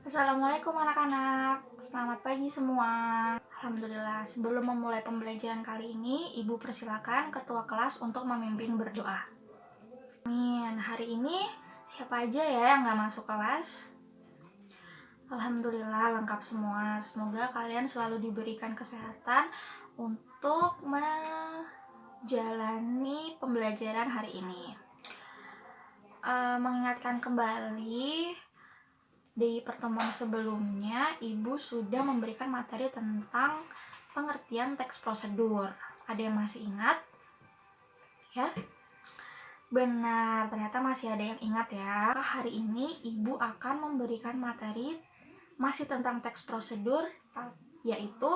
Assalamualaikum anak-anak, selamat pagi semua. Alhamdulillah, sebelum memulai pembelajaran kali ini, Ibu persilakan ketua kelas untuk memimpin berdoa. Amin. Hari ini siapa aja ya yang gak masuk kelas? Alhamdulillah lengkap semua. Semoga kalian selalu diberikan kesehatan untuk menjalani pembelajaran hari ini. Mengingatkan kembali, di pertemuan sebelumnya, Ibu sudah memberikan materi tentang pengertian teks prosedur. Ada yang masih ingat? Ya? Benar, ternyata masih ada yang ingat ya. Hari ini Ibu akan memberikan materi masih tentang teks prosedur, yaitu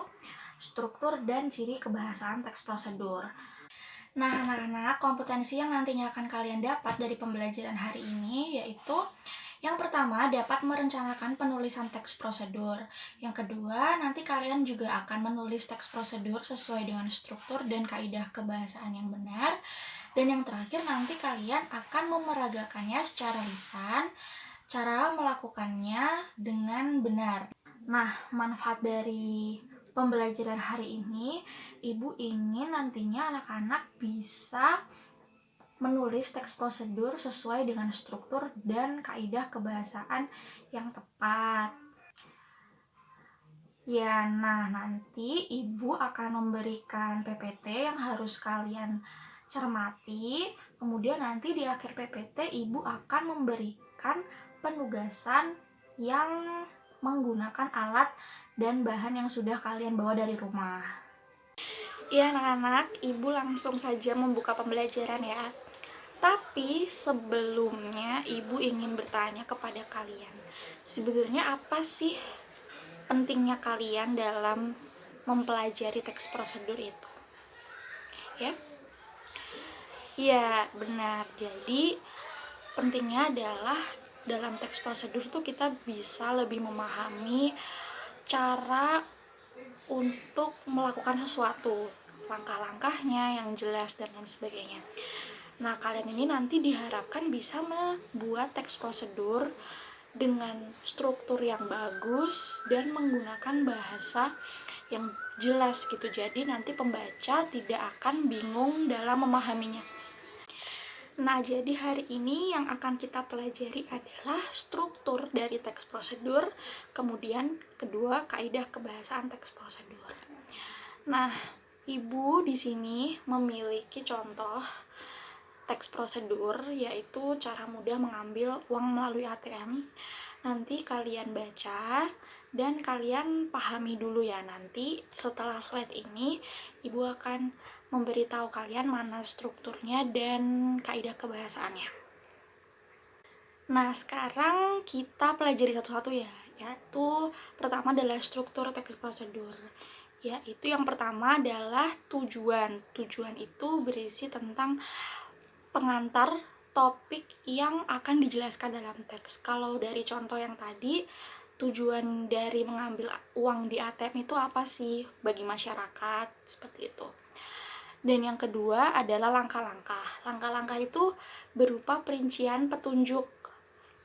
struktur dan ciri kebahasaan teks prosedur. Nah, anak-anak, kompetensi yang nantinya akan kalian dapat dari pembelajaran hari ini yaitu yang pertama, dapat merencanakan penulisan teks prosedur. Yang kedua, nanti kalian juga akan menulis teks prosedur sesuai dengan struktur dan kaidah kebahasaan yang benar. Dan yang terakhir, nanti kalian akan memeragakannya secara lisan, cara melakukannya dengan benar. Nah, manfaat dari pembelajaran hari ini, Ibu ingin nantinya anak-anak bisa menulis teks prosedur sesuai dengan struktur dan kaidah kebahasaan yang tepat. Ya, nah nanti Ibu akan memberikan PPT yang harus kalian cermati. Kemudian nanti di akhir PPT Ibu akan memberikan penugasan yang menggunakan alat dan bahan yang sudah kalian bawa dari rumah. Ya anak-anak, Ibu langsung saja membuka pembelajaran ya. Tapi sebelumnya Ibu ingin bertanya kepada kalian, sebenarnya apa sih pentingnya kalian dalam mempelajari teks prosedur itu? Ya? Ya, benar. Jadi pentingnya adalah dalam teks prosedur tuh kita bisa lebih memahami cara untuk melakukan sesuatu, langkah-langkahnya yang jelas dan lain sebagainya. Nah, kalian ini nanti diharapkan bisa membuat teks prosedur dengan struktur yang bagus dan menggunakan bahasa yang jelas gitu. Jadi nanti pembaca tidak akan bingung dalam memahaminya. Nah, jadi hari ini yang akan kita pelajari adalah struktur dari teks prosedur, kemudian kedua kaidah kebahasaan teks prosedur. Nah, Ibu di sini memiliki contoh teks prosedur, yaitu cara mudah mengambil uang melalui ATM. Nanti kalian baca dan kalian pahami dulu ya. Nanti setelah slide ini Ibu akan memberitahu kalian mana strukturnya dan kaidah kebahasaannya. Nah, sekarang kita pelajari satu-satu ya. Yaitu pertama adalah struktur teks prosedur. Yaitu yang pertama adalah tujuan. Tujuan itu berisi tentang pengantar topik yang akan dijelaskan dalam teks. Kalau dari contoh yang tadi, tujuan dari mengambil uang di ATM itu apa sih bagi masyarakat, seperti itu. Dan yang kedua adalah langkah-langkah. Langkah-langkah itu berupa perincian petunjuk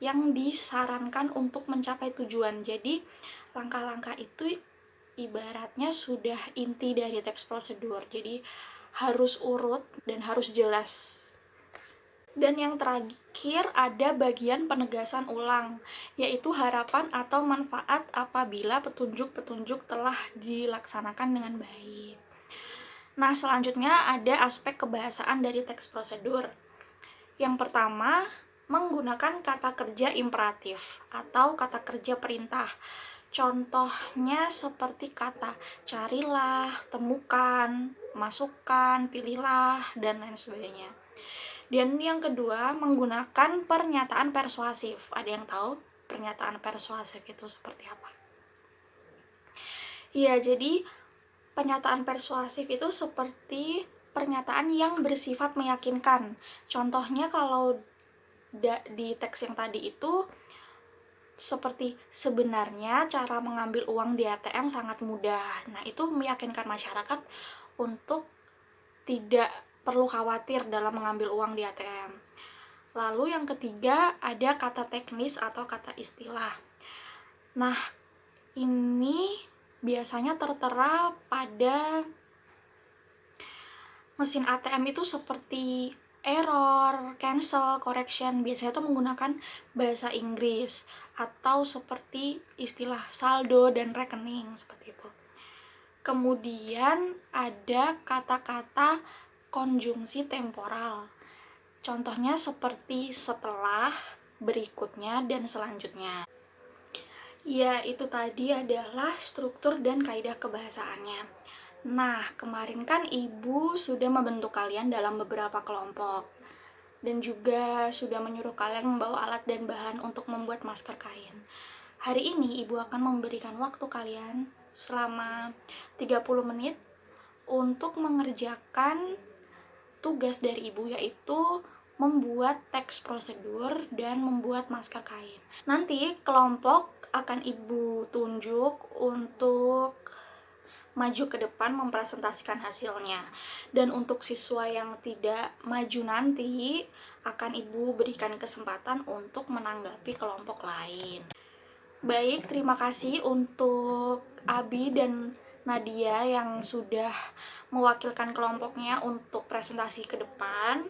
yang disarankan untuk mencapai tujuan. Jadi langkah-langkah itu ibaratnya sudah inti dari teks prosedur. Jadi harus urut dan harus jelas. Dan yang terakhir ada bagian penegasan ulang, yaitu harapan atau manfaat apabila petunjuk-petunjuk telah dilaksanakan dengan baik. Nah, selanjutnya ada aspek kebahasaan dari teks prosedur. Yang pertama, menggunakan kata kerja imperatif atau kata kerja perintah. Contohnya seperti kata carilah, temukan, masukkan, pilihlah, dan lain sebagainya. Dan yang kedua, menggunakan pernyataan persuasif. Ada yang tahu pernyataan persuasif itu seperti apa? Ya, jadi pernyataan persuasif itu seperti pernyataan yang bersifat meyakinkan. Contohnya kalau di teks yang tadi itu seperti sebenarnya cara mengambil uang di ATM sangat mudah. Nah, itu meyakinkan masyarakat untuk tidak perlu khawatir dalam mengambil uang di ATM. Lalu yang ketiga ada kata teknis atau kata istilah. Nah, ini biasanya tertera pada mesin ATM itu seperti error, cancel, correction. Biasanya itu menggunakan bahasa Inggris atau seperti istilah saldo dan rekening seperti itu. Kemudian ada kata-kata konjungsi temporal. Contohnya seperti setelah, berikutnya, dan selanjutnya. Ya, itu tadi adalah struktur dan kaidah kebahasaannya. Nah, kemarin kan Ibu sudah membentuk kalian dalam beberapa kelompok dan juga sudah menyuruh kalian membawa alat dan bahan untuk membuat masker kain. Hari ini Ibu akan memberikan waktu kalian selama 30 menit untuk mengerjakan tugas dari Ibu, yaitu membuat teks prosedur dan membuat masker kain. Nanti kelompok akan Ibu tunjuk untuk maju ke depan mempresentasikan hasilnya. Dan untuk siswa yang tidak maju nanti, akan Ibu berikan kesempatan untuk menanggapi kelompok lain. Baik, terima kasih untuk Abi dan Nadia yang sudah mewakilkan kelompoknya untuk presentasi ke depan.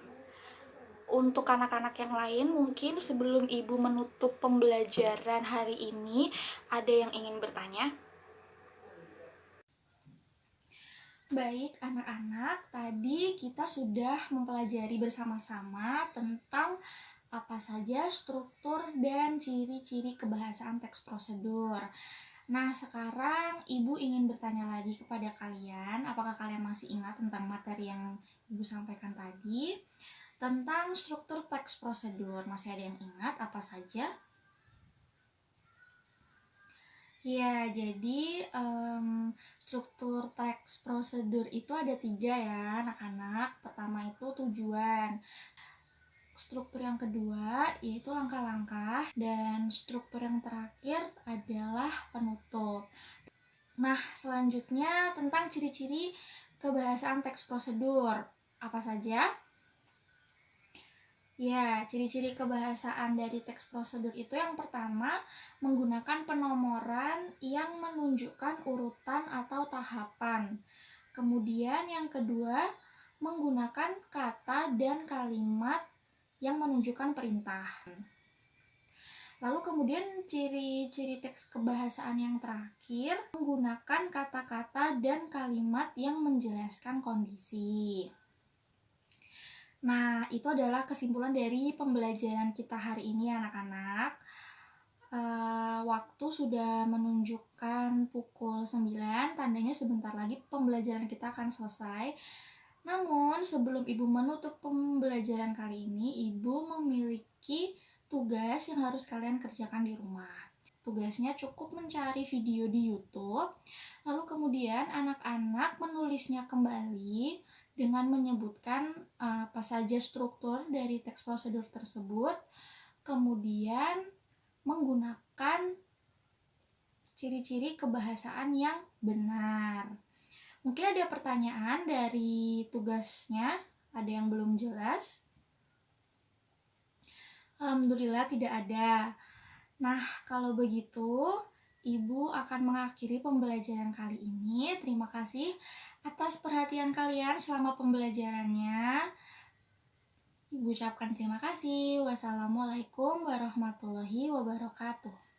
Untuk anak-anak yang lain, mungkin sebelum Ibu menutup pembelajaran hari ini, ada yang ingin bertanya? Baik, anak-anak, tadi kita sudah mempelajari bersama-sama tentang apa saja struktur dan ciri-ciri kebahasaan teks prosedur. Nah, sekarang Ibu ingin bertanya lagi kepada kalian, apakah kalian masih ingat tentang materi yang Ibu sampaikan tadi? Tentang struktur teks prosedur, masih ada yang ingat apa saja? Ya, jadi struktur teks prosedur itu ada 3 ya anak-anak. Pertama itu tujuan. Struktur yang kedua yaitu langkah-langkah. Dan struktur yang terakhir adalah penutup. Nah, selanjutnya tentang ciri-ciri kebahasaan teks prosedur. Apa saja? Ya, ciri-ciri kebahasaan dari teks prosedur itu yang pertama, menggunakan penomoran yang menunjukkan urutan atau tahapan. Kemudian yang kedua, menggunakan kata dan kalimat yang menunjukkan perintah. Lalu kemudian ciri-ciri teks kebahasaan yang terakhir, menggunakan kata-kata dan kalimat yang menjelaskan kondisi. Nah, itu adalah kesimpulan dari pembelajaran kita hari ini anak-anak. Waktu sudah menunjukkan pukul 9, tandanya sebentar lagi pembelajaran kita akan selesai. Namun, sebelum Ibu menutup pembelajaran kali ini, Ibu memiliki tugas yang harus kalian kerjakan di rumah. Tugasnya cukup mencari video di YouTube, lalu kemudian anak-anak menulisnya kembali dengan menyebutkan apa saja struktur dari teks prosedur tersebut, kemudian menggunakan ciri-ciri kebahasaan yang benar. Mungkin ada pertanyaan dari tugasnya, ada yang belum jelas? Alhamdulillah tidak ada. Nah, kalau begitu, Ibu akan mengakhiri pembelajaran kali ini. Terima kasih atas perhatian kalian selama pembelajarannya. Ibu ucapkan terima kasih. Wassalamualaikum warahmatullahi wabarakatuh.